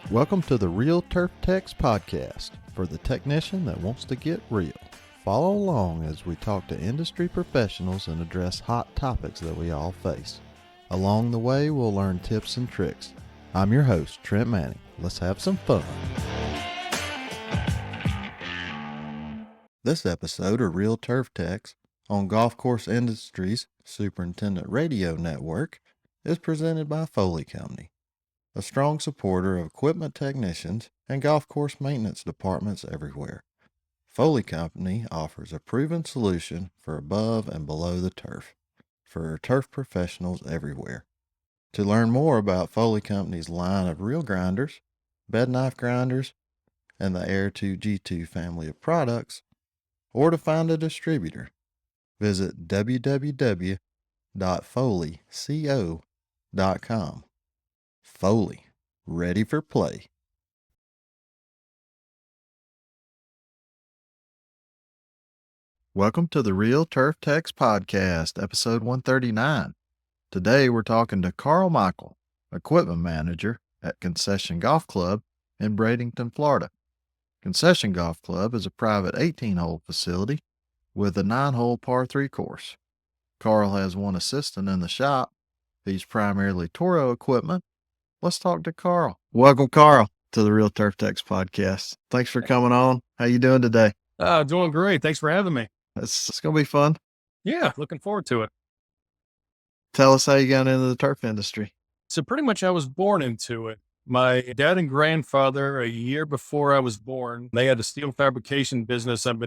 Welcome to the Real Turf Techs podcast for the technician that wants to get real. Follow along as we talk to industry professionals and address hot topics that we all face. Along the way, we'll learn tips and tricks. I'm your host, Trent Manning. Let's have some fun. This episode of Real Turf Techs on Golf Course Industries Superintendent Radio Network is presented by Foley Company, a strong supporter of equipment technicians and golf course maintenance departments everywhere. Foley Company offers a proven solution for above and below the turf for turf professionals everywhere. To learn more about Foley Company's line of reel grinders, bed knife grinders, and the Air 2 G2 family of products, or to find a distributor, visit www.foleyco.com. Foley, ready for play. Welcome to the Real Turf Techs podcast, episode 139. Today we're talking to Carl Michael, equipment manager at Concession Golf Club in Bradenton, Florida. Concession Golf Club is a private 18-hole facility with a 9-hole par 3 course. Carl has one assistant in the shop. He's primarily Toro equipment. Let's talk to Carl. Welcome, Carl, to the Real Turf Techs podcast. Thanks for coming on. How you doing today? Doing great. Thanks for having me. It's going to be fun. Yeah, looking forward to it. Tell us how you got into the turf industry. So pretty much I was born into it. My dad and grandfather, a year before I was born, they had a steel fabrication business up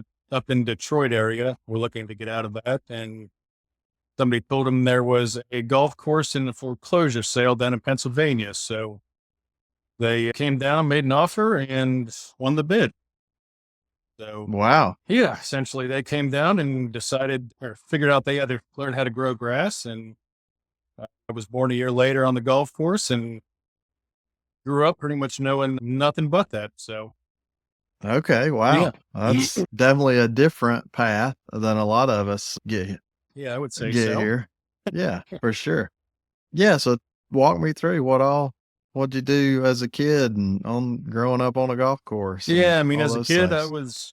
in Detroit area. We're looking to get out of that. And somebody told them there was a golf course in the foreclosure sale down in Pennsylvania. So they came down, made an offer, and won the bid. So, wow. Yeah, essentially they came down and figured out they had to learn how to grow grass. And I was born a year later on the golf course and grew up pretty much knowing nothing but that. So, okay. Wow. Yeah. That's definitely a different path than a lot of us get Yeah, I would say so. here. Yeah, for sure. Yeah. So walk me through what'd you do as a kid and growing up on a golf course? Yeah. I mean, as a kid, I was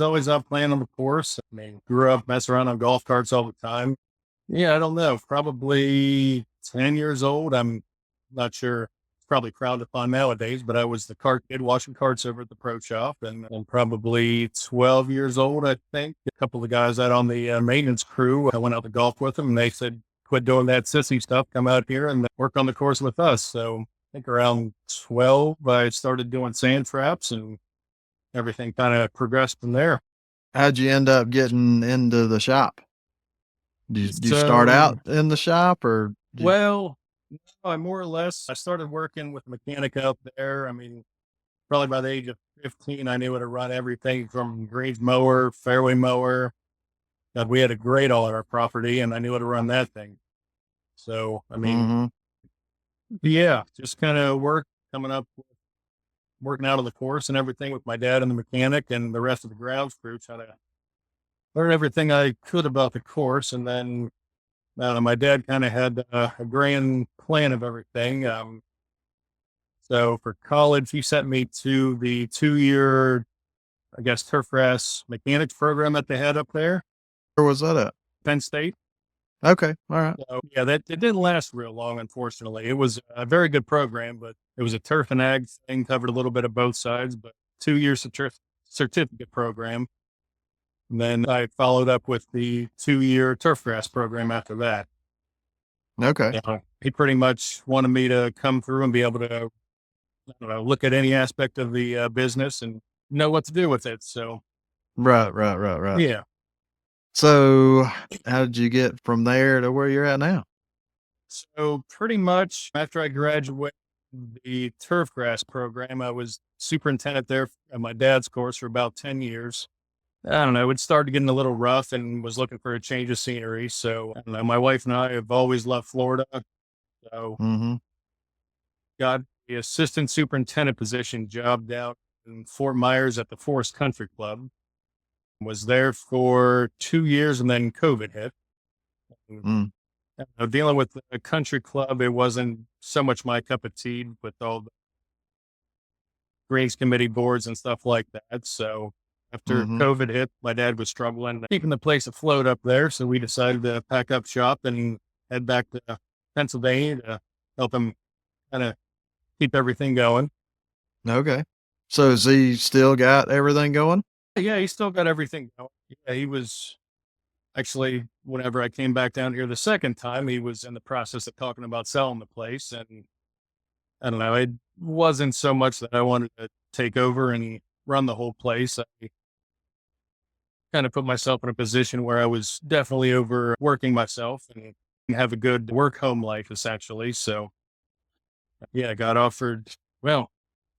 always out playing on the course. I mean, grew up messing around on golf carts all the time. Yeah. I don't know, probably 10 years old. I'm not sure. It's probably frowned upon nowadays, but I was the cart kid washing carts over at the pro shop, and probably 12 years old, I think. A couple of guys out on the maintenance crew, I went out to golf with them, and they said, quit doing that sissy stuff, come out here and work on the course with us. So I think around 12, I started doing sand traps, and everything kind of progressed from there. How'd you end up getting into the shop? Did you start out in the shop or? Well, no, I started working with a mechanic out there. I mean, probably by the age of 15, I knew how to run everything from greens mower, fairway mower. God, we had a grate all at our property, and I knew how to run that thing. So, I mean, yeah, just kind of working out of the course and everything with my dad and the mechanic and the rest of the grounds crew, trying to learn everything I could about the course. And then my dad kind of had a grand plan of everything. So for college, he sent me to the 2-year, I guess, turf grass mechanics program that they had up there. Where was that at? Penn State. Okay. All right. So, yeah, it didn't last real long, unfortunately. It was a very good program, but it was a turf and ag thing, covered a little bit of both sides, but 2-year certificate program. And then I followed up with the 2-year turf grass program after that. Okay. He pretty much wanted me to come through and be able to, look at any aspect of the business and know what to do with it. So, right. Yeah. So how did you get from there to where you're at now? So pretty much after I graduated the turf grass program, I was superintendent there at my dad's course for about 10 years. I don't know, it started getting a little rough and was looking for a change of scenery. So I don't know, my wife and I have always loved Florida. So got the assistant superintendent position job out in Fort Myers at the Forest Country Club. Was there for 2 years and then COVID hit. Dealing with a country club, it wasn't so much my cup of tea with all the greens committee boards and stuff like that. So after Mm-hmm. COVID hit, my dad was struggling keeping the place afloat up there. So we decided to pack up shop and head back to Pennsylvania to help him kind of keep everything going. Okay. So has he still got everything going? Yeah, he still got everything going. Yeah, he was actually, whenever I came back down here the second time, he was in the process of talking about selling the place. And I don't know, it wasn't so much that I wanted to take over and run the whole place. I kind of put myself in a position where I was definitely overworking myself and have a good work home life essentially. So yeah, I got offered, well,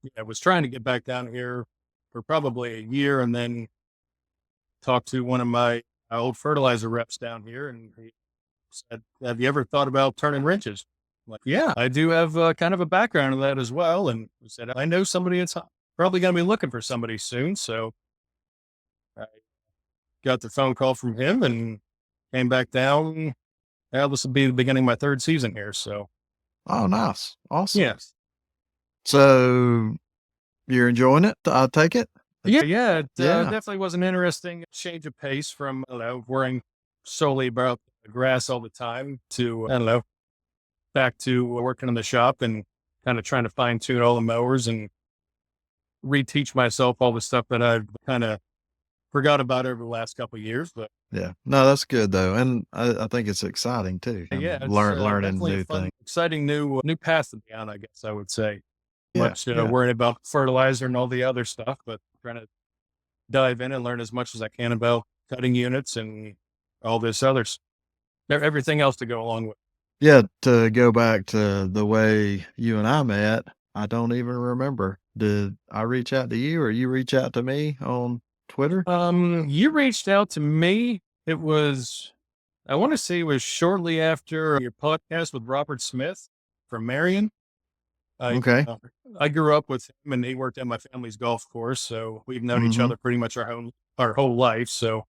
yeah, I was trying to get back down here for probably a year and then talked to one of my old fertilizer reps down here. And he said, have you ever thought about turning wrenches? I'm like, yeah, I do have kind of a background in that as well. And he said, I know somebody that's probably going to be looking for somebody soon. So I got the phone call from him and came back down. Now this will be the beginning of my third season here. So Oh, nice. Awesome. yes. So you're enjoying it? I take it? Yeah. It Yeah. definitely was an interesting change of pace from, I don't know, worrying solely about the grass all the time to, I don't know, back to working in the shop and kind of trying to fine tune all the mowers and reteach myself all the stuff that I've kind of forgot about over the last couple of years. But Yeah. No, that's good though. And I think it's exciting too. yeah, it's Learning definitely a new fun, things. exciting new path to be on, I guess I would say. Yeah. Much Yeah. worrying about fertilizer and all the other stuff, but trying to dive in and learn as much as I can about cutting units and all this others, everything else to go along with. Yeah. To go back to the way you and I met, I don't even remember. Did I reach out to you or you reach out to me on Twitter? You reached out to me. It was, I want to say it was shortly after your podcast with Robert Smith from Marion. I Okay. I grew up with him, and he worked at my family's golf course, so we've known each Mm-hmm. other pretty much our whole life. So,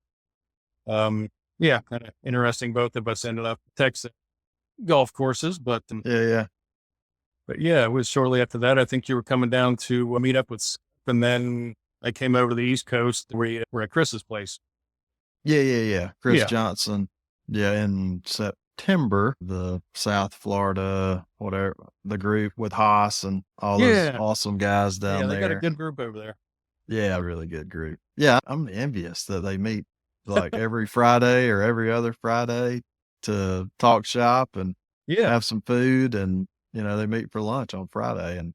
yeah, kind of interesting. Both of us ended up Texas golf courses, Yeah. Yeah. but yeah, it was shortly after that. I think you were coming down to meet up with, Skip, and then I came over to the East Coast. We were at Chris's place. Yeah. Yeah. Yeah. Chris Yeah, Johnson. Yeah. In September, the South Florida, whatever, the group with Haas and all those yeah, awesome guys yeah. down They got a there. good group over there. Yeah, really good group. Yeah, I'm envious that they meet like every Friday or every other Friday to talk shop and Yeah, have some food, and they meet for lunch on Friday. And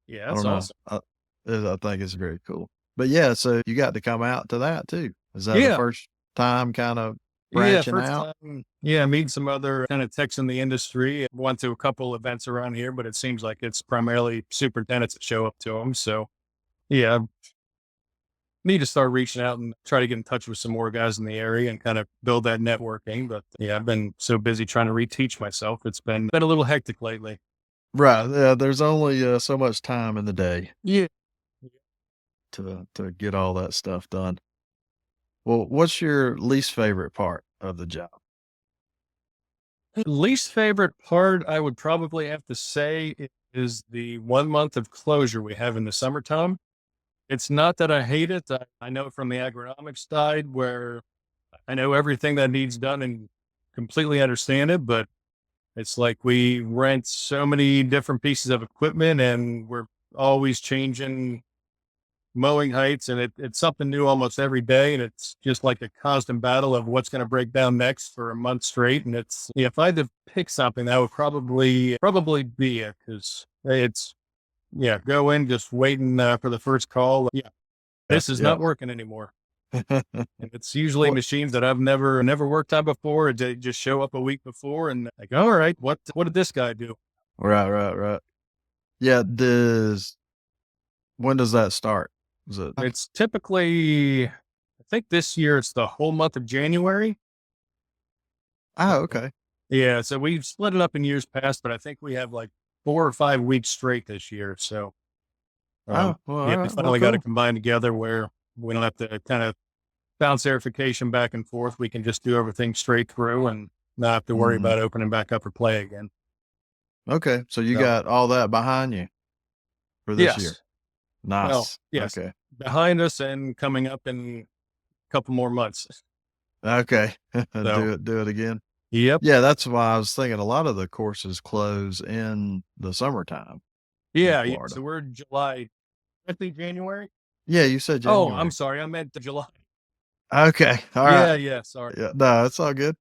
yeah, I that's don't know, awesome. I think it's very cool. But yeah, so you got to come out to that too. Is that the Yeah, first time kind of yeah. branching First out? time, yeah, meeting some other kind of techs in the industry. Went to a couple events around here, but it seems like it's primarily superintendents that show up to them. So yeah, need to start reaching out and try to get in touch with some more guys in the area and kind of build that networking. But yeah, I've been so busy trying to reteach myself. It's been a little hectic lately. Right. Yeah, there's only so much time in the day Yeah. to get all that stuff done. Well, what's your least favorite part of the job? Least favorite part, I would probably have to say, is the 1 month of closure we have in the summertime. It's not that I hate it. I know from the agronomic side where I know everything that needs done and completely understand it, but it's like we rent so many different pieces of equipment and we're always changing mowing heights and it's something new almost every day. And it's just like a constant battle of what's going to break down next for a month straight. And it's, yeah, if I had to pick something, that would probably be it. Cause it's, yeah, go in just waiting for the first call. Yeah, this is Yeah. not working anymore. And it's usually Well, machines that I've never worked on before. They just show up a week before and like, all right, what did this guy do? right, right, right. Yeah, when does that start? Is it It's typically, I think this year it's the whole month of January. Oh, okay. Yeah, so we've split it up in years past, but I think we have like 4 or 5 weeks straight this year. So, Oh, well, yeah, all we right. Well, finally got to cool. combine together where we don't have to kind of bounce verification back and forth. We can just do everything straight through and not have to worry Mhm. about opening back up or play again. Okay, so you So, got all that behind you for this year. yes, Well, Nice. yes, Okay. behind us and coming up in a couple more months. Okay. So, Do it again. yep. Yeah, that's why I was thinking a lot of the courses close in the summertime in Yeah. Florida. So we're July, I think January. Yeah, you said Oh, I'm January. sorry. I meant July. Okay. All right. Yeah. Yeah. Sorry. Yeah. No, it's all good.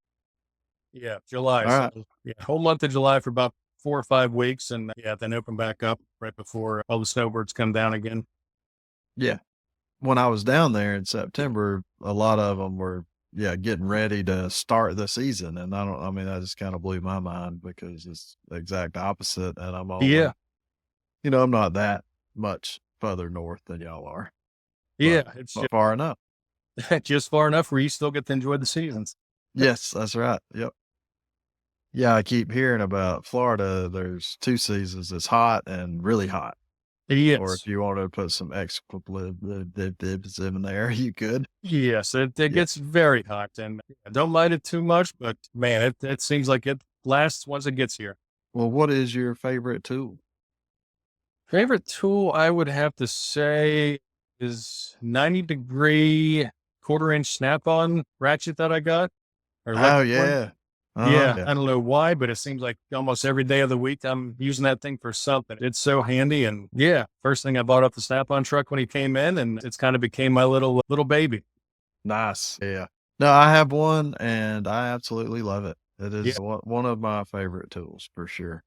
Yeah. July. All So, right. yeah, whole month of July for about 4 or 5 weeks. And yeah, then open back up right before all the snowbirds come down again. Yeah. When I was down there in September, a lot of them were, yeah, getting ready to start the season. And I mean, that just kind of blew my mind because it's the exact opposite. And I'm only, Yeah. I'm not that much further north than y'all are, Yeah. but It's far enough. just far enough where you still get to enjoy the seasons. Yes, that's right. Yep. Yeah, I keep hearing about Florida. There's 2 seasons. It's hot and really hot. Or Yes. if you want to put some expletives in there, you could. Yes. It Yeah. gets very hot, and I don't mind it too much, but man, it seems like it lasts once it gets here. Well, what is your favorite tool? Favorite tool I would have to say is 90-degree 1/4 inch snap-on ratchet that I got. Or Oh, electric one. yeah. Yeah, Yeah. I don't know why, but it seems like almost every day of the week I'm using that thing for something. It's so handy, and yeah, first thing I bought off the Snap-on truck when he came in, and it's kind of became my little baby. Nice. Yeah. No, I have one and I absolutely love it. It Yeah. is one of my favorite tools for sure.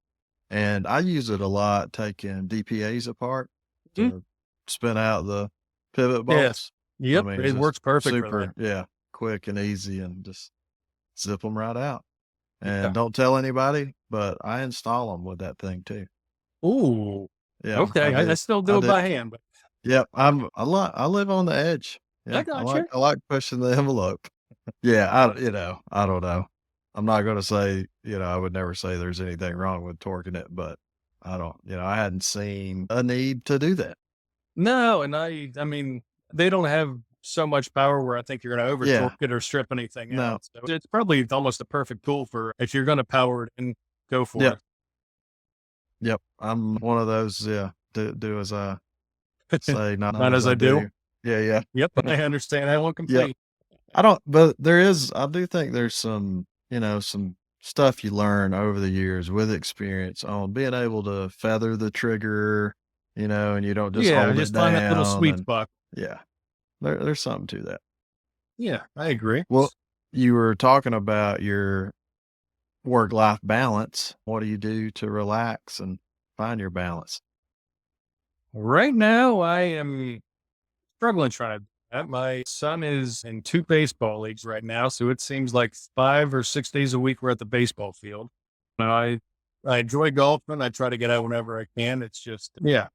And I use it a lot taking DPAs apart Mhm. to spin out the pivot Yes. bolts. I Yep. mean, It it's just works perfect for super, that. yeah, quick and easy and just zip them right out. Yeah. And don't tell anybody, but I install them with that thing too. Ooh. Yeah, I Okay. I do. still I do it do. by hand, but Yep, I live on the edge. I Yeah, gotcha. I like pushing the envelope. Yeah, I don't know. I'm not gonna say, I would never say there's anything wrong with torquing it, but I don't, I hadn't seen a need to do that. No, and I mean, they don't have so much power where I think you're gonna over Yeah, torque it or strip anything no, out. So it's probably almost a perfect tool for if you're gonna power it and go for yep, yep. I'm one of those, yeah, do as I it. say, not Not as as I I do. do. Yeah, yeah. Yep, I understand. I won't Yep. complain. But I do think there's some, some stuff you learn over the years with experience on being able to feather the trigger, and you don't just Yeah, hold it just find that little down sweet and spot. yeah, there's something to that. Yeah, I agree. Well, you were talking about your work-life balance. What do you do to relax and find your balance? Right now, I am struggling trying to do that. My son is in 2 baseball leagues right now, so it seems like 5 or 6 days a week we're at the baseball field. Now, I enjoy golfing. I try to get out whenever I can. It's just, yeah,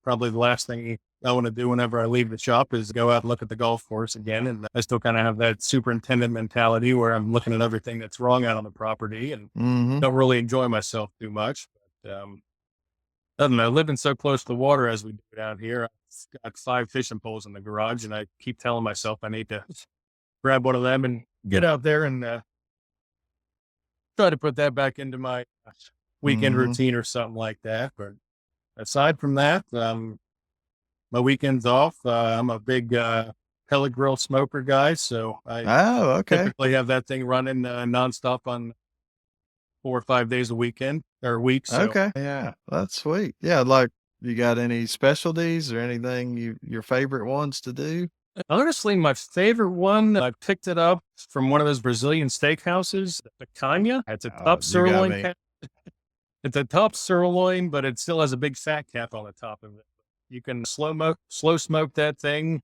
probably the last thing I want to do whenever I leave the shop is go out and look at the golf course again. And I still kind of have that superintendent mentality where I'm looking at everything that's wrong out on the property and Mhm. don't really enjoy myself too much. But, I don't know, living so close to the water as we do down here, I've got 5 fishing poles in the garage, and I keep telling myself I need to grab one of them and get out there and try to put that back into my weekend Mhm. routine or something like that. But aside from that, my weekends off. I'm a big pellet grill smoker guy, so I Oh, okay. typically have that thing running nonstop on 4 or 5 days a weekend or a week. So Okay. Yeah, that's sweet. Yeah, like, you got any specialties or anything your favorite ones to do? honestly, my favorite one, I picked it up from one of those Brazilian steakhouses, the Picanha. It's a top You got sirloin me. cap. It's a top sirloin, but it still has a big fat cap on the top of it. You can slow smoke that thing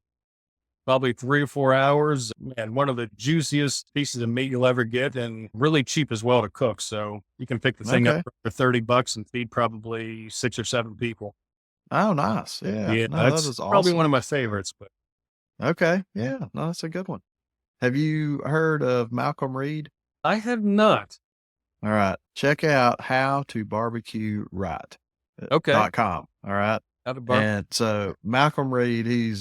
probably 3 or 4 hours. And one of the juiciest pieces of meat you'll ever get, and really cheap as well to cook. So you can pick the thing up Okay. for $30 and feed probably 6 or 7 people. Oh, nice. Yeah. Yeah, No, that that's is probably awesome. one of my favorites. But Okay. Yeah. No, that's a good one. Have you heard of Malcolm Reed? I have not. All right. Check out how to barbecue right. Okay, .com. All right. out of bar. And so Malcolm Reed, he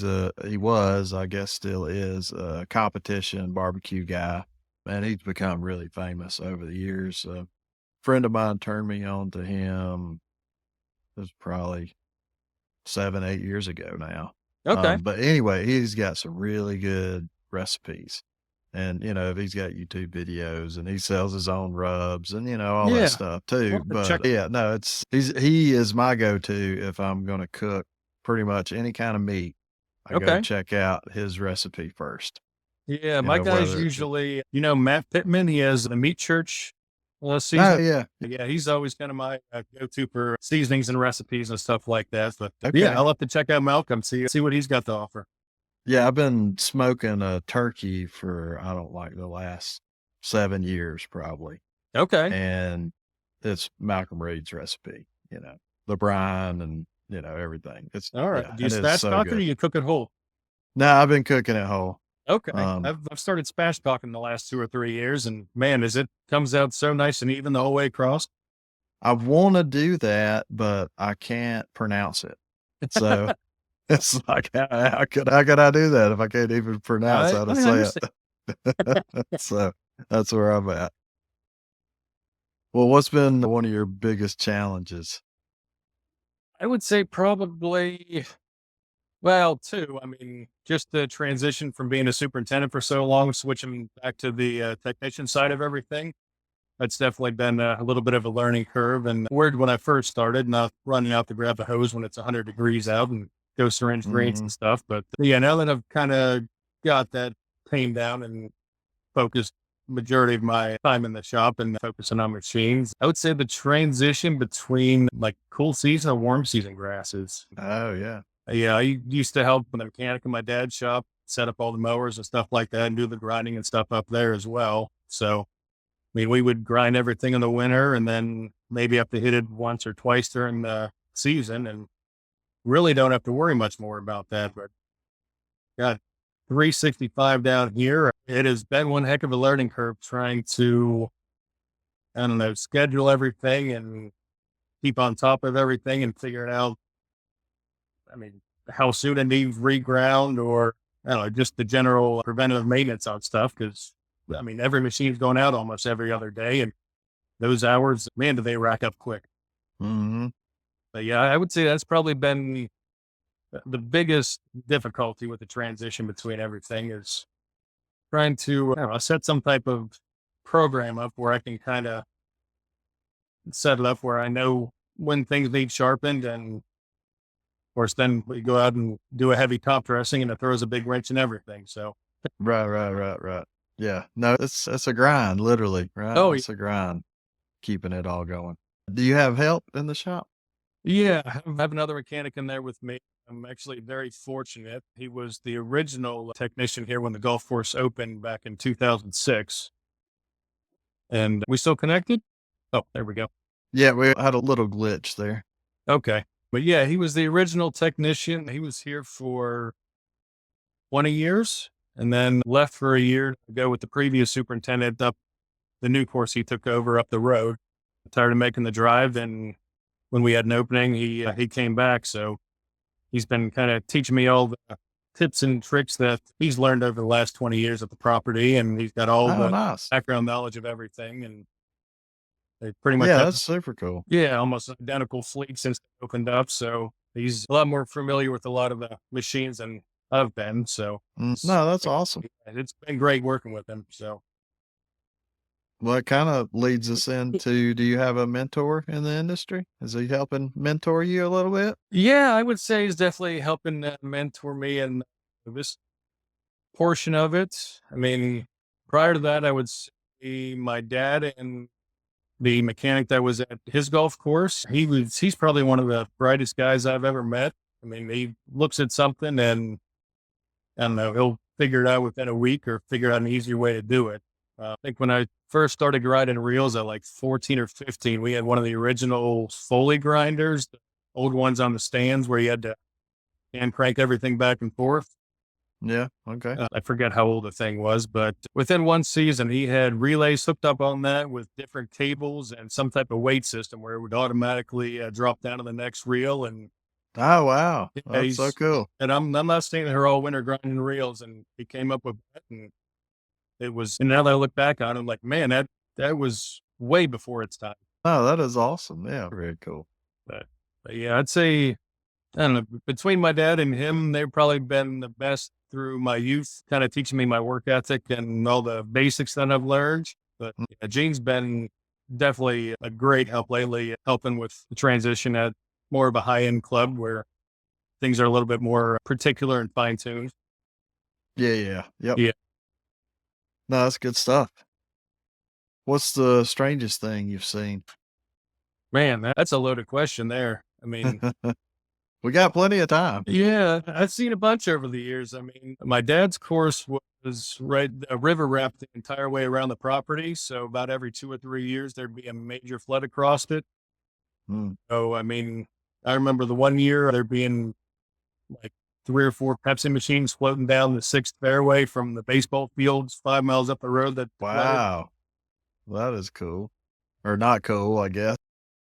was, I guess still is, a competition barbecue guy, and he's become really famous over the years. A friend of mine turned me on to him. It was probably 7, 8 years ago now. Okay. But anyway, he's got some really good recipes. And, he's got YouTube videos and he sells his own rubs and, all that Yeah. stuff too. I'll have to check. But yeah, no, he is my go-to if I'm going to cook pretty much any kind of meat. I go Okay. check out his recipe first. Yeah, my guy's whether usually, Matt Pittman. He has the Meat Church Oh, season. yeah. Yeah, he's always kind of my go-to for seasonings and recipes and stuff like that. But Okay. yeah, I'll have to check out Malcolm, see what he's got to offer. Yeah, I've been smoking a turkey for, I don't like the last 7 years probably. Okay. And it's Malcolm Reed's recipe, the brine and, everything. It's All right. yeah, Do you and it's spatch so cock or do good. you cook it whole? No, I've been cooking it whole. Okay. Um, I've started spatch cocking the last 2 or 3 years, and man, it comes out so nice and even the whole way across. I want to do that, but I can't pronounce it. So it's like, how could I do that if I can't even pronounce how to I say understand. it? So that's where I'm at. Well, what's been one of your biggest challenges? I would say probably, well, 2. I mean, just the transition from being a superintendent for so long, switching back to the technician side of everything. That's definitely been a little bit of a learning curve. And weird when I first started, not running out to grab a hose when it's 100 degrees out and go syringe greens Mhm. and stuff. But yeah, now that I've kind of got that tamed down and focused majority of my time in the shop and focusing on machines, I would say the transition between like cool season and warm season grasses. Oh, yeah. Yeah, I used to help with the mechanic in my dad's shop, set up all the mowers and stuff like that, and do the grinding and stuff up there as well. So, I mean, we would grind everything in the winter and then maybe have to hit it once or twice during the season, and really don't have to worry much more about that. But got 365 down here. It has been one heck of a learning curve trying to, I don't know, schedule everything and keep on top of everything and figure it out. I mean, how soon I need reground or, I don't know, just the general preventative maintenance on stuff. Cause I mean, every machine's going out almost every other day. And those hours, man, do they rack up quick. Hmm. But yeah, I would say that's probably been the biggest difficulty with the transition between everything is trying to, I don't know, set some type of program up where I can kind of set it up where I know when things need sharpened. And of course, then we go out and do a heavy top dressing and it throws a big wrench in everything. So, Right. Yeah. No, it's a grind, literally, right? oh, It's a grind, keeping it all going. Do you have help in the shop? yeah, I have another mechanic in there with me. I'm actually very fortunate. He was the original technician here when the golf course opened back in 2006. And we still connected? Oh, there we go. Yeah, we had a little glitch there. Okay. But yeah, he was the original technician. He was here for 20 years and then left for a year to go with the previous superintendent up the new course he took over up the road. Tired of making the drive. And when we had an opening, he came back. So he's been kind of teaching me all the tips and tricks that he's learned over the last 20 years at the property. And he's got all Oh, the nice. background knowledge of everything. And they pretty much Yeah, have, that's super cool. yeah, almost identical fleet since they opened up. So he's a lot more familiar with a lot of the machines than I've been. So No, that's awesome. it's been great working with him. So Well, it kind of leads us into, do you have a mentor in the industry? Is he helping mentor you a little bit? yeah, I would say he's definitely helping mentor me in this portion of it. I mean, prior to that, I would say my dad and the mechanic that was at his golf course. He's probably one of the brightest guys I've ever met. I mean, he looks at something and I don't know, he'll figure it out within a week or figure out an easier way to do it. I think when I first started grinding reels at like 14 or 15, we had one of the original Foley grinders, the old ones on the stands where you had to hand crank everything back and forth. Yeah. Okay. I forget how old the thing was, but within one season, he had relays hooked up on that with different cables and some type of weight system where it would automatically drop down to the next reel. And Oh, wow. yeah, That's so cool. and I'm not staying here all winter grinding reels. And he came up with that, and it was. And now that I look back on it, I'm like, man, that was way before its time. Oh, that is awesome. Yeah. Very cool. But yeah, I'd say I don't know, between my dad and him, they've probably been the best through my youth, kind of teaching me my work ethic and all the basics that I've learned. But yeah, Gene's been definitely a great help lately, helping with the transition at more of a high end club where things are a little bit more particular and fine tuned. Yeah. Yep. Yeah. No, that's good stuff. What's the strangest thing you've seen? Man, that's a loaded question there. I mean, We got plenty of time. yeah, I've seen a bunch over the years. I mean, my dad's course was right a river raft the entire way around the property. So about every 2 or 3 years, there'd be a major flood across it. Mm. So, I mean, I remember the one year there being like 3 or 4 Pepsi machines floating down the 6th fairway from the baseball fields 5 miles up the road that flooded. Wow. That is cool. Or not cool, I guess.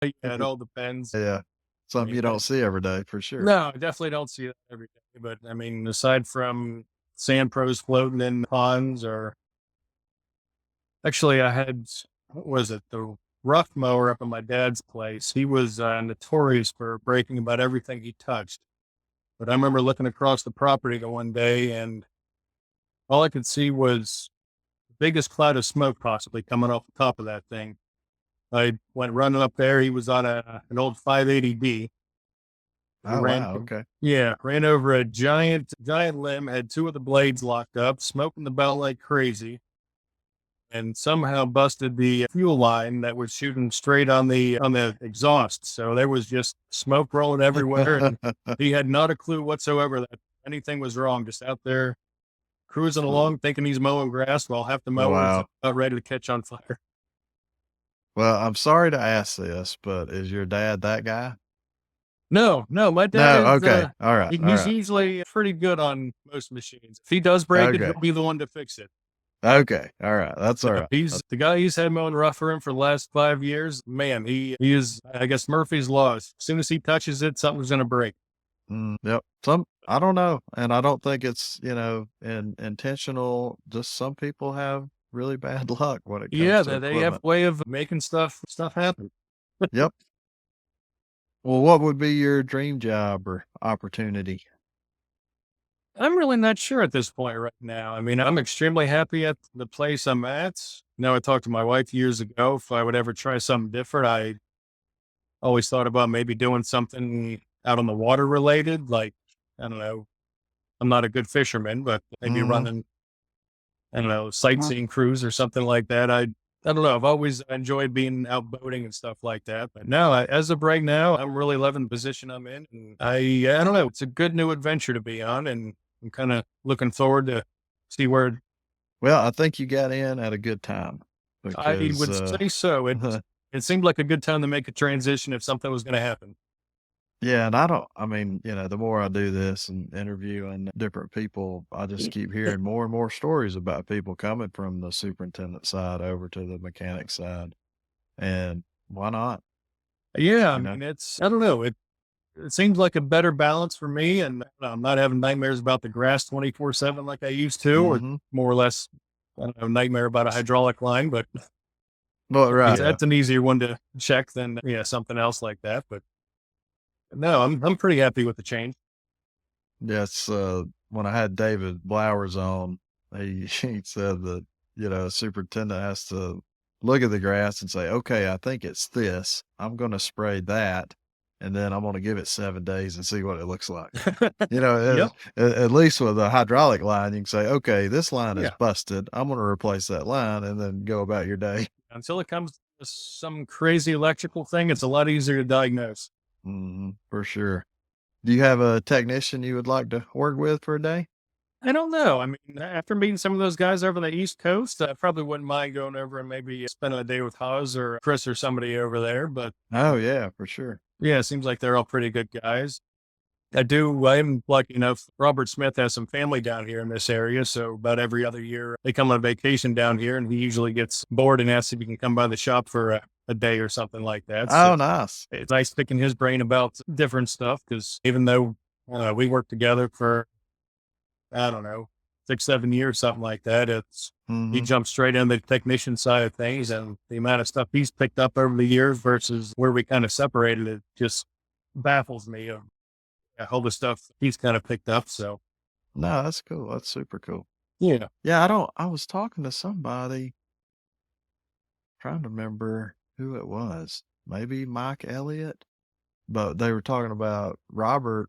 Yeah, it all depends. Yeah. Something mean, you don't see every day for sure. No, I definitely don't see that every day. But I mean, aside from sand pros floating in ponds, or actually, I had, what was it, the rough mower up at my dad's place. He was notorious for breaking about everything he touched. But I remember looking across the property the one day, and all I could see was the biggest cloud of smoke possibly coming off the top of that thing. I went running up there. He was on an old 580D. Oh, wow. Okay. Yeah, ran over a giant limb, had 2 of the blades locked up, smoking the belt like crazy, and somehow busted the fuel line that was shooting straight on the exhaust. So there was just smoke rolling everywhere, and he had not a clue whatsoever that anything was wrong. Just out there cruising along, thinking he's mowing grass while half the mower was Wow. about ready to catch on fire. Well, I'm sorry to ask this, but is your dad that guy? No, my No. dad is, Okay. All right. All he's right. usually pretty good on most machines. If he does break it, Okay. he'll be the one to fix it. Okay. All right. That's all right. He's the guy he's had mowing rough for him for the last 5 years. Man, he is, I guess, Murphy's laws. As soon as he touches it, something's going to break. Yep. I don't know. And I don't think it's, intentional. Just some people have really bad luck when it comes Yeah, to they have a equipment. way of making stuff happen. Yep. Well, what would be your dream job or opportunity? I'm really not sure at this point right now. I mean, I'm extremely happy at the place I'm at. I talked to my wife years ago if I would ever try something different. I always thought about maybe doing something out on the water related, like, I don't know, I'm not a good fisherman, but maybe Mhm. running, I don't know, sightseeing cruise or something like that. I don't know. I've always enjoyed being out boating and stuff like that. But no, as of right now, I'm really loving the position I'm in. And I don't know. It's a good new adventure to be on. And I'm kind of looking forward to see where Well, I think you got in at a good time I because, would say so. It seemed like a good time to make a transition if something was going to happen. yeah, and the more I do this and interviewing different people, I just keep hearing more and more stories about people coming from the superintendent side over to the mechanic side. And why not? Yeah. I You know? mean, I don't know. It seems like a better balance for me. And I'm not having nightmares about the grass 24/7 like I used to, or Mhm. more or less, I don't know, nightmare about a hydraulic line, but Well, right. Yeah. that's an easier one to check than something else like that. But no, I'm pretty happy with the change. Yes. When I had David Blowers on, he he said that, a superintendent has to look at the grass and say, okay, I think it's this. I'm going to spray that. And then I'm going to give it 7 days and see what it looks like. Yep. At least with a hydraulic line, you can say, okay, this line is Yeah. busted. I'm going to replace that line and then go about your day. Until it comes to some crazy electrical thing, it's a lot easier to diagnose. For sure. Do you have a technician you would like to work with for a day? I don't know. I mean, after meeting some of those guys over the East Coast, I probably wouldn't mind going over and maybe spending a day with Haas or Chris or somebody over there. But Oh, yeah, for sure. yeah, it seems like they're all pretty good guys. I'm lucky enough. Robert Smith has some family down here in this area. So about every other year, they come on vacation down here, and he usually gets bored and asks if he can come by the shop for a day or something like that. Oh, So nice. it's nice picking his brain about different stuff because even though we worked together for, I don't know, 6, 7 years, something like that, he Mhm. jumped straight into the technician side of things, and the amount of stuff he's picked up over the years versus where we kind of separated, it just baffles me of all the stuff he's kind of picked up. So No, that's cool. That's super cool. yeah. Yeah, I was talking to somebody, trying to remember who it was. Maybe Mike Elliott, but they were talking about Robert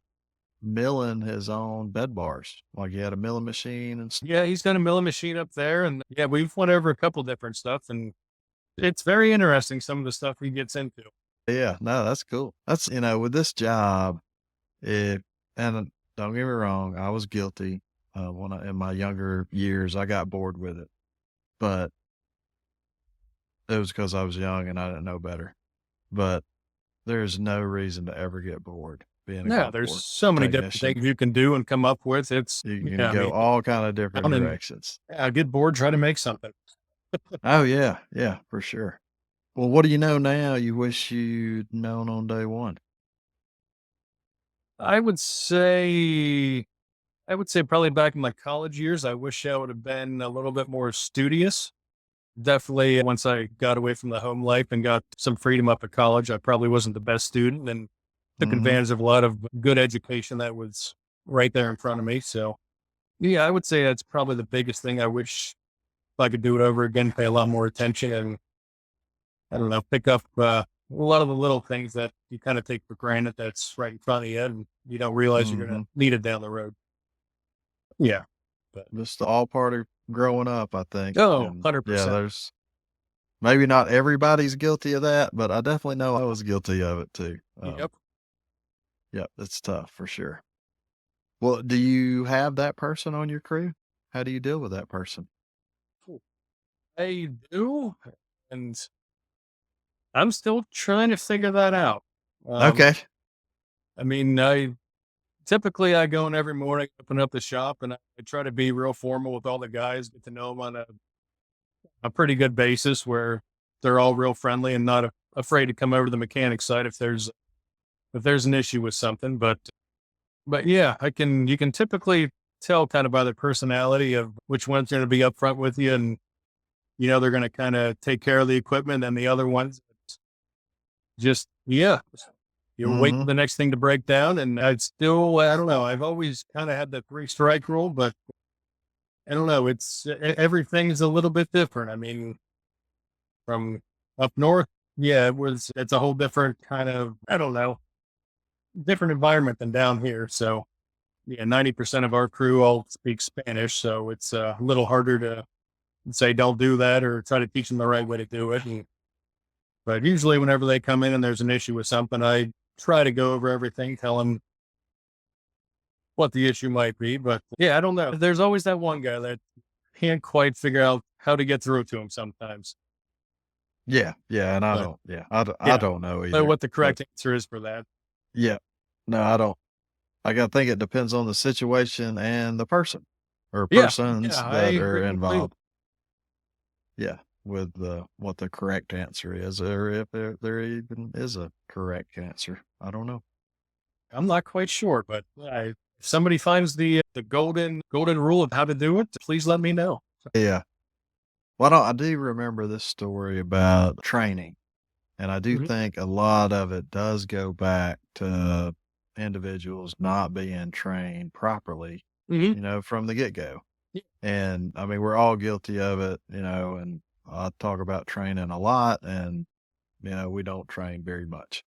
milling his own bed bars. Like he had a milling machine and stuff. Yeah, he's got a milling machine up there, and yeah, we've went over a couple different stuff, and it's very interesting some of the stuff he gets into. Yeah, no, that's cool. That's, with this job, if, and don't get me wrong, I was guilty. In my younger years, I got bored with it, but it was because I was young and I didn't know better. But there's no reason to ever get bored being a Yeah, golf there's course so many different technician. things you can do and come up with. It's You can yeah, I go mean, all kind of different down and directions. yeah, get bored, try to make something. Oh yeah, yeah, for sure. Well, what do you know now you wish you'd known on day one? I would say probably back in my college years, I wish I would have been a little bit more studious. Definitely once I got away from the home life and got some freedom up at college, I probably wasn't the best student and took Mm-hmm. advantage of a lot of good education that was right there in front of me. So yeah, I would say that's probably the biggest thing. I wish if I could do it over again, pay a lot more attention and I don't know, pick up a lot of the little things that you kind of take for granted that's right in front of you and you don't realize you're going Mm-hmm. to need it down the road. Yeah. But Just all part of growing up, I think. oh, And 100%. yeah, there's maybe not everybody's guilty of that, but I definitely know I was guilty of it too. Yep. Yep, it's tough for sure. Well, do you have that person on your crew? How do you deal with that person? I do. And I'm still trying to figure that out. Okay. I mean, typically I go in every morning, open up the shop, and I try to be real formal with all the guys, get to know them on a pretty good basis where they're all real friendly and not afraid to come over to the mechanic side if there's an issue with something. But yeah, you can typically tell kind of by their personality of which one's going to be upfront with you and they're going to kind of take care of the equipment and the other ones just you wait Mm-hmm. for the next thing to break down. And I don't know. I've always kind of had the 3-strike rule, but I don't know. Everything's a little bit different. I mean, from up north, yeah, it's a whole different kind of, I don't know, different environment than down here. So yeah, 90% of our crew all speak Spanish. So it's a little harder to say, don't do that or try to teach them the right way to do it. But usually whenever they come in and there's an issue with something, I try to go over everything, tell them what the issue might be. But yeah, I don't know. There's always that one guy that can't quite figure out how to get through to him sometimes. Yeah, yeah, and I But don't. Yeah, I yeah, don't know know either. what the But correct answer is for that. yeah, no, I don't. I think it depends on the situation and the person or Yeah, persons I that are agree completely. involved. Yeah, with what the correct answer is, or if there even is a correct answer. I don't know. I'm not quite sure, but if somebody finds the golden rule of how to do it, please let me know. Yeah. Well, I do remember this story about training, and I do Mhm. think a lot of it does go back to individuals not being trained properly, Mhm. from the get-go. Yeah. And I mean, we're all guilty of it, and I talk about training a lot, and we don't train very much.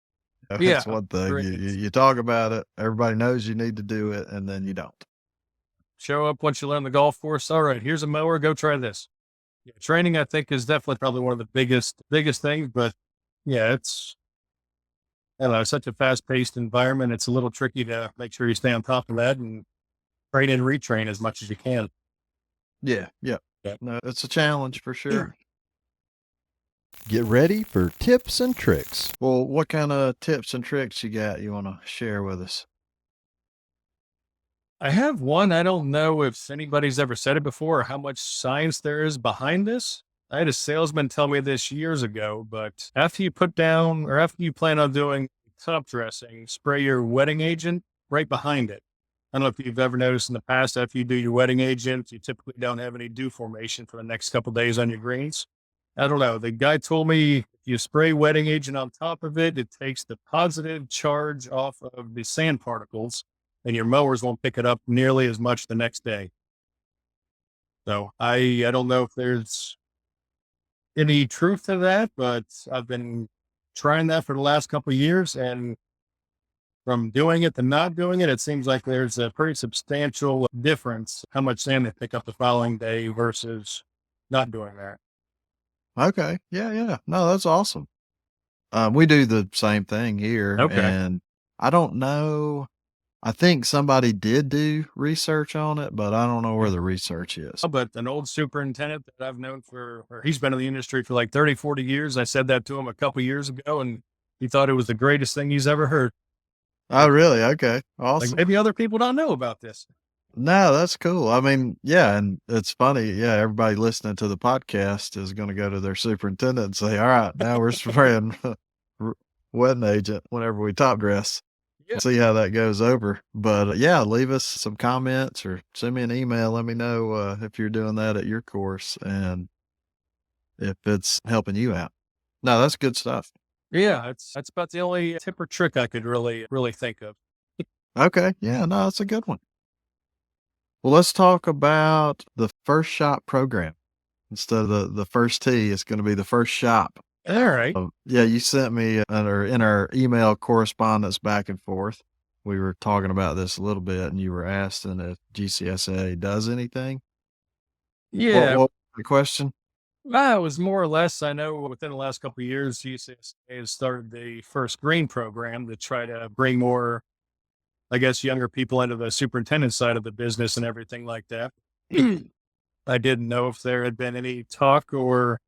Yeah, It's one thing great. you talk about it, everybody knows you need to do it, and then you don't. Show up once you learn the golf course. All right, here's a mower. Go try this. Yeah, training, I think, is definitely probably one of the biggest things. But yeah, I don't know, such a fast paced environment. It's a little tricky to make sure you stay on top of that and train and retrain as much as you can. Yeah, yeah. Yeah. No, it's a challenge for sure. Get ready for tips and tricks. Well, what kind of tips and tricks you got you want to share with us? I have one. I don't know if anybody's ever said it before or how much science there is behind this. I had a salesman tell me this years ago, but after you plan on doing top dressing, spray your wetting agent right behind it. I don't know if you've ever noticed in the past, after you do your wetting agent, you typically don't have any dew formation for the next couple days on your greens. I don't know. The guy told me if you spray wetting agent on top of it, it takes the positive charge off of the sand particles, and your mowers won't pick it up nearly as much the next day. So I don't know if there's any truth to that, but I've been trying that for the last couple of years, and from doing it to not doing it, it seems like there's a pretty substantial difference how much sand they pick up the following day versus not doing that. Okay. Yeah, yeah. No, that's awesome. We do the same thing here, Okay. and I don't know. I think somebody did do research on it, but I don't know where the research is. But an old superintendent that I've known or he's been in the industry for like 30, 40 years. I said that to him a couple years ago, and he thought it was the greatest thing he's ever heard. Oh, really? Okay. Like Awesome. maybe other people don't know about this. No, that's cool. I mean, yeah, and it's funny. Yeah, everybody listening to the podcast is going to go to their superintendent and say, "All right, now we're spraying wetting agent whenever we top dress." Yeah. See how that goes over. But yeah, leave us some comments or send me an email. Let me know if you're doing that at your course and if it's helping you out. No, that's good stuff. Yeah, that's about the only tip or trick I could really think of. Okay. Yeah, no, that's a good one. Well, let's talk about the first shop program. Instead of the first tee, it's going to be the first shop. All right. Yeah, you sent me in our email correspondence back and forth. We were talking about this a little bit, and you were asking if GCSA does anything. Yeah. What was the question? It was more or less. I know within the last couple of years, GCSA has started the First Green program to try to bring more, I guess, younger people into the superintendent side of the business and everything like that. I didn't know if there had been any talk or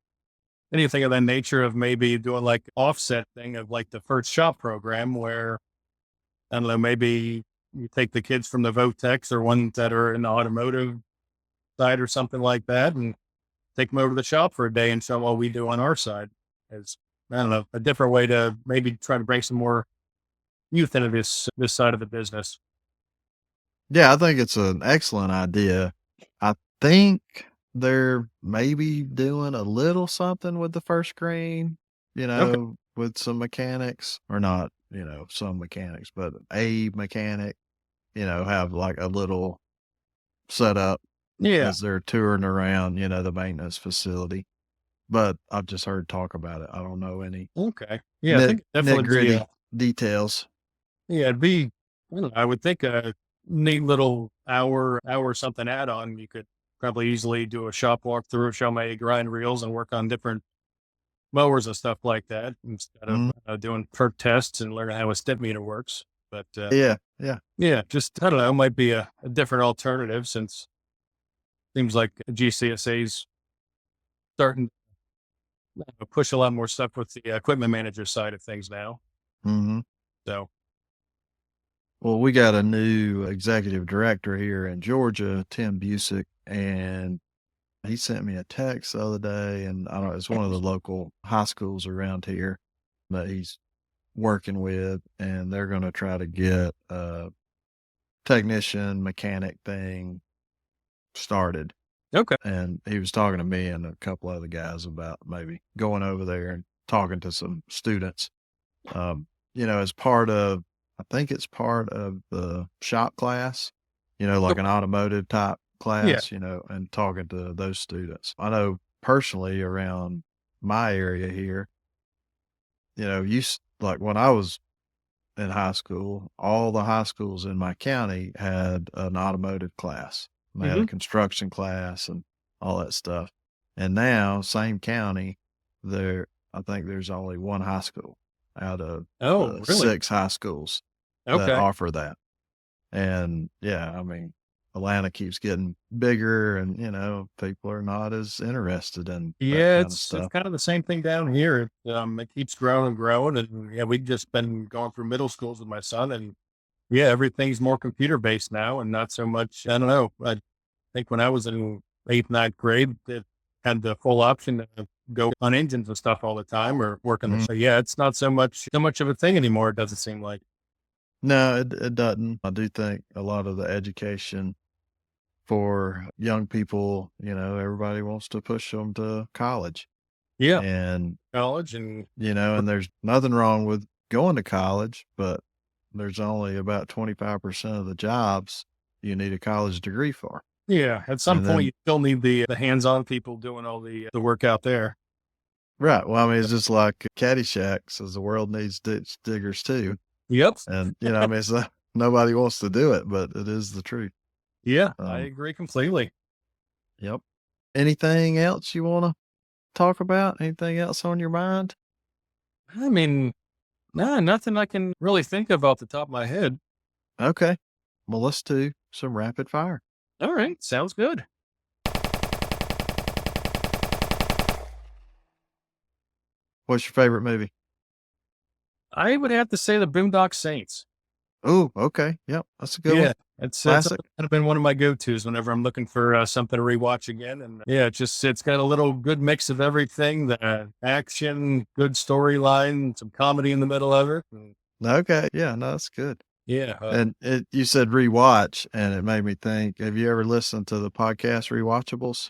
anything of that nature of maybe doing like offset thing of like the first shop program where, I don't know, maybe you take the kids from the Votex or ones that are in the automotive side or something like that and take them over to the shop for a day and show them what we do on our side as, I don't know, a different way to maybe try to bring some more youth into this side of the business. Yeah, I think it's an excellent idea. I think they're maybe doing a little something with the first green, Okay. with some mechanics or not, some mechanics, but a mechanic, have like a little setup Yeah. as they're touring around, the maintenance facility. But I've just heard talk about it. I don't know any Okay. Yeah. I think it'd definitely be, gritty details. yeah, it'd be, I don't know, I would think a neat little hour something add on. You could probably easily do a shop walkthrough, show my grind reels and work on different mowers and stuff like that instead of Mhm. doing perk tests and learning how a step meter works. But Yeah, yeah. yeah, just, I don't know, might be a different alternative since it seems like GCSA's starting to push a lot more stuff with the equipment manager side of things now. hmm So, Well, we got a new executive director here in Georgia, Tim Busick, and he sent me a text the other day, and I don't know, it's one of the local high schools around here that he's working with, and they're going to try to get a technician mechanic thing started. okay. And he was talking to me and a couple other guys about maybe going over there and talking to some students, as part of, I think it's part of the shop class, like an automotive type class, and talking to those students. I know personally around my area here, like when I was in high school, all the high schools in my county had an automotive class. They had a construction class and all that stuff. And now, same county, I think there's only one high school out of Oh, really? 6 high schools that Okay. offer that. And yeah, I mean, Atlanta keeps getting bigger and, people are not as interested in that Yeah, kind of it's stuff. kind of the same thing down here. It keeps growing and growing, and yeah, we've just been going through middle schools with my son, and yeah, everything's more computer based now, and not so much. I don't know. I think when I was in 8th, 9th grade, it had the full option to go on engines and stuff all the time, or work on the. Mhm. So yeah, it's not so much of a thing anymore. It doesn't seem like. No, it doesn't. I do think a lot of the education for young people, everybody wants to push them to college. Yeah. And, College and and there's nothing wrong with going to college, but there's only about 25% of the jobs you need a college degree for. yeah, at some And point then, you still need the hands-on people doing all the work out there. right. Well, I mean, it's just like Caddyshack says the world needs ditch diggers too. Yep. And, I mean, it's nobody wants to do it, but it is the truth. Yeah, I Um, agree completely. Yep. Anything else you want to talk about? Anything else on your mind? I mean, nah, nothing I can really think of off the top of my head. Okay. Well, let's do some rapid fire. All right, sounds good. What's your favorite movie? I would have to say the Boondock Saints. Oh, okay. Yep. That's a good Yeah, one. it's Classic. kind of been one of my go-tos whenever I'm looking for something to rewatch again. And yeah, it's got a little good mix of everything: the action, good storyline, some comedy in the middle of it. And Okay. Yeah. No, that's good. yeah, And you said rewatch, and it made me think, have you ever listened to the podcast Rewatchables?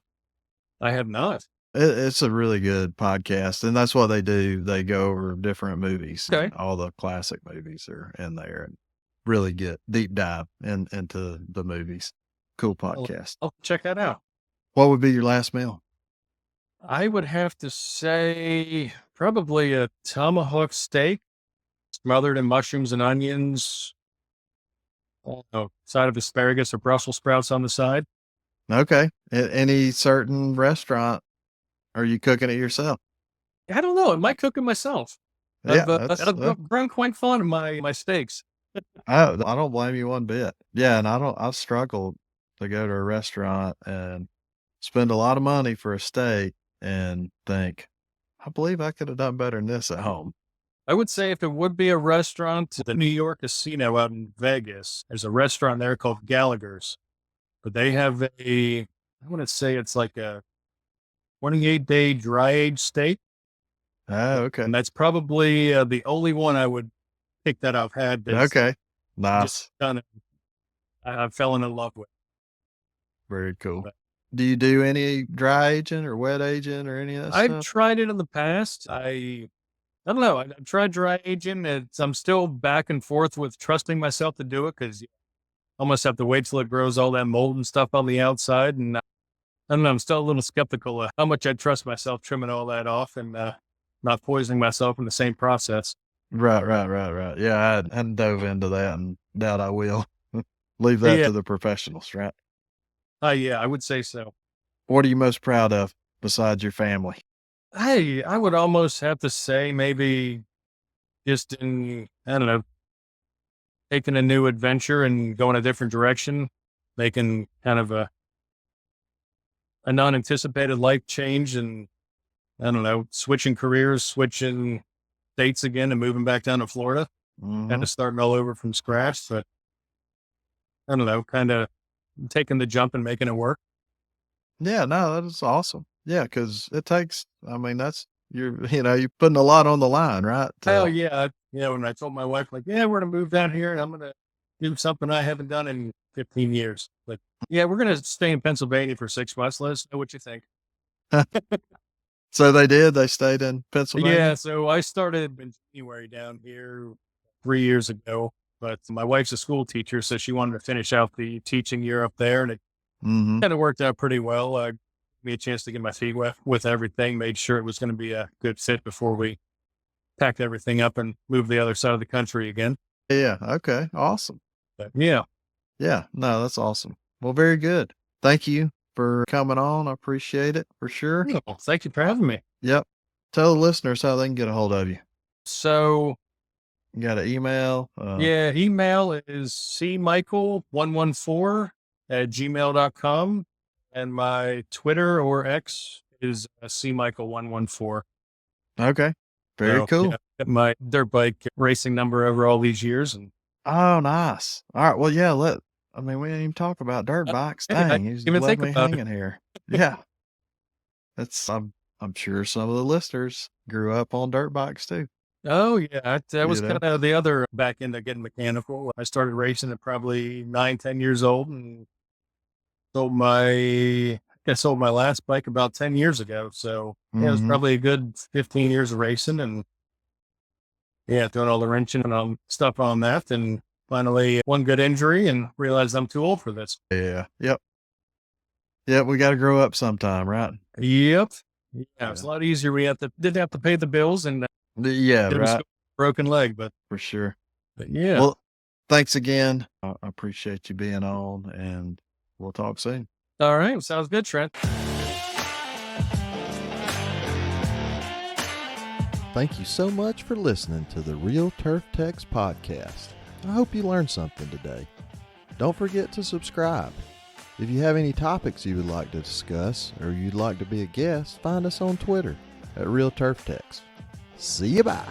I have not. It's a really good podcast, and that's what they do. They go over different movies. Okay. And all the classic movies are in there, and really get deep dive into the movies. Cool podcast. I'll check that out. What would be your last meal? I would have to say probably a tomahawk steak smothered in mushrooms and onions, side of asparagus or Brussels sprouts on the side. Okay. Any certain restaurant? Are you cooking it yourself? I don't know. I might cook it myself. Yeah, I've grown quite fond of my steaks. I don't blame you one bit. Yeah, and I've struggled to go to a restaurant and spend a lot of money for a steak and think, I believe I could have done better than this at home. I would say if it would be a restaurant, the New York Casino out in Vegas, there's a restaurant there called Gallagher's, but they have I want to say it's like a 28-day dry age steak. Oh, okay. And that's probably the only one I would pick that I've had. That's Okay. Nice. just done it. I fell in love with. Very cool. But- Do you do any dry aging or wet aging or any of that I've stuff? tried it in the past. I don't know. I've tried dry aging. I'm still back and forth with trusting myself to do it because you almost have to wait till it grows all that mold and stuff on the outside. And I don't know. I'm still a little skeptical of how much I trust myself trimming all that off and not poisoning myself in the same process. Right. Yeah, I hadn't dove into that and doubt I will. Leave that Yeah. to the professionals, right? Yeah, I would say so. What are you most proud of besides your family? I would almost have to say maybe just in, I don't know, taking a new adventure and going a different direction, making kind of a non-anticipated life change and, I don't know, switching careers, switching states again and moving back down to Florida, Mhm. kind of starting all over from scratch. But I don't know, kind of taking the jump and making it work. Yeah, no, that is awesome. Yeah, because it takes, I mean, you're putting a lot on the line, right? Hell yeah. When I told my wife, like, yeah, we're going to move down here and I'm going to do something I haven't done in 15 years. But yeah, we're going to stay in Pennsylvania for 6 months. Let us know what you think. So they stayed in Pennsylvania? Yeah. So I started in January down here 3 years ago, but my wife's a school teacher. So she wanted to finish out the teaching year up there and it Mm-hmm. kind of worked out pretty well. Gave me a chance to get my feet wet with everything, made sure it was going to be a good fit before we packed everything up and moved the other side of the country again. Yeah. Okay. Awesome. But yeah. Yeah. No, that's awesome. Well, very good. Thank you for coming on. I appreciate it for sure. Well, thank you for having me. Yep. Tell the listeners how they can get a hold of you. So You got an email? yeah, email is cmichael114@gmail.com. And my Twitter or X is cmichael114. Okay. Very So, cool. yeah, got my dirt bike racing number over all these years. And Oh, nice. All right. Well, yeah, we didn't even talk about dirt bikes. hey, I Dang, you didn't just even left think me about it. hanging here. Yeah. I'm sure some of the listeners grew up on dirt bikes too. Oh yeah, that was You know? kind of the other back into getting mechanical. I started racing at probably 9, 10 years old and sold my I sold my last bike about 10 years ago. So yeah, it was Mhm. probably a good 15 years of racing and yeah, doing all the wrenching and stuff on that. And finally one good injury and realized I'm too old for this. Yeah. Yep. Yep. We got to grow up sometime, right? Yep. Yeah, it's Yeah. a lot easier. We didn't have to pay the bills and Yeah. didn't Right. have a broken leg, For sure. but yeah. Well, thanks again. I appreciate you being on, and we'll talk soon. All right. Sounds good, Trent. Thank you so much for listening to the Real Turf Techs podcast. I hope you learned something today. Don't forget to subscribe. If you have any topics you would like to discuss or you'd like to be a guest, find us on Twitter at Real Turf Techs. See you bye.